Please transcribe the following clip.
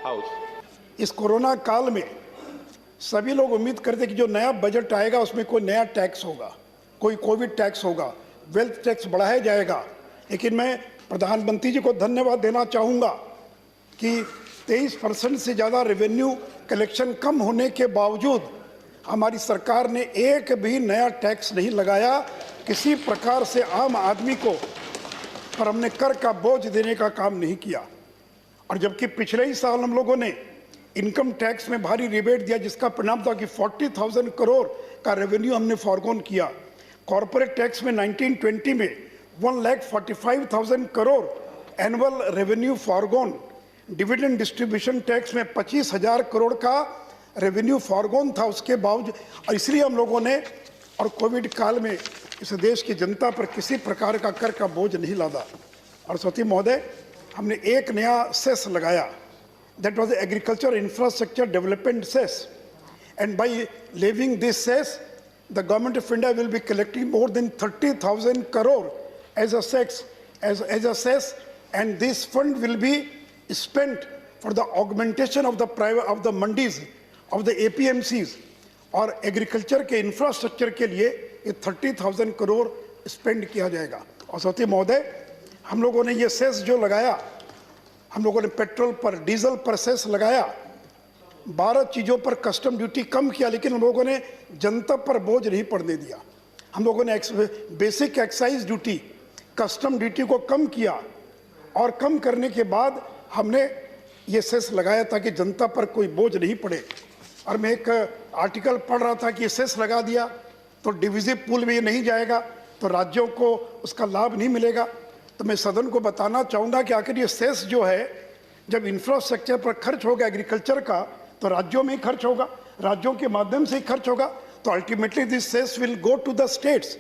House. इस corona काल में सभी लोग उम्मीद करते कि जो नया बजट आएगा उसमें कोई नया टैक्स होगा, कोई कोविड टैक्स होगा, वेल्थ टैक्स बढ़ाया जाएगा। लेकिन मैं प्रधानमंत्री जी को धन्यवाद देना चाहूँगा कि 23% से ज़्यादा रेवेन्यू कलेक्शन कम होने के बावजूद हमारी सरकार ने एक भी नया टैक्स नहीं लगाया। किसी प्रकार से आम आदमी को पर हमने कर का बोझ देने का काम नहीं किया। और जबकि पिछले ही साल हम लोगों ने इनकम टैक्स में भारी रिबेट दिया, जिसका परिणाम था कि 40,000 करोड़ का रेवेन्यू हमने फॉरगोन किया। कॉर्पोरेट टैक्स में 1920 में 1,45,000 crore annual revenue foregone. Dividend distribution tax में 25,000 करोड़ का रेवेन्यू फॉरगोन था उसके बावजूद। और इसलिए हम लोगों ने और कोविड काल में इस देश की जनता पर किसी प्रकार का कर का बोझ नहीं लादा। और सती महोदय, हमने एक नया सेस लगाया, that was the agriculture infrastructure development cess, and by levying this cess the government of India will be collecting more than 30,000 crore as a cess, and this fund will be spent for the augmentation of the mandis of the APMCs और agriculture के infrastructure के लिए ये 30,000 crore spend किया जाएगा। और सती महोदय, हम लोगों ने ये सेस जो लगाया, हम लोगों ने पेट्रोल पर, डीजल पर सेस लगाया, 12 चीज़ों पर कस्टम ड्यूटी कम किया, लेकिन हम लोगों ने जनता पर बोझ नहीं पड़ने दिया। हम लोगों ने basic excise duty, custom duty को कम किया और कम करने के बाद हमने ये सेस लगाया ताकि जनता पर कोई बोझ नहीं पड़े। और मैं एक आर्टिकल पढ़ रहा था कि ये सेस लगा दिया तो डिविजिव पूल में ये नहीं जाएगा, तो राज्यों को उसका लाभ नहीं मिलेगा। तो मैं सदन को बताना चाहूँगा कि आखिर ये सेस जो है, जब इंफ्रास्ट्रक्चर पर खर्च होगा एग्रीकल्चर का, तो राज्यों में ही खर्च होगा, राज्यों के माध्यम से ही खर्च होगा, तो ultimately this cess will go to the states.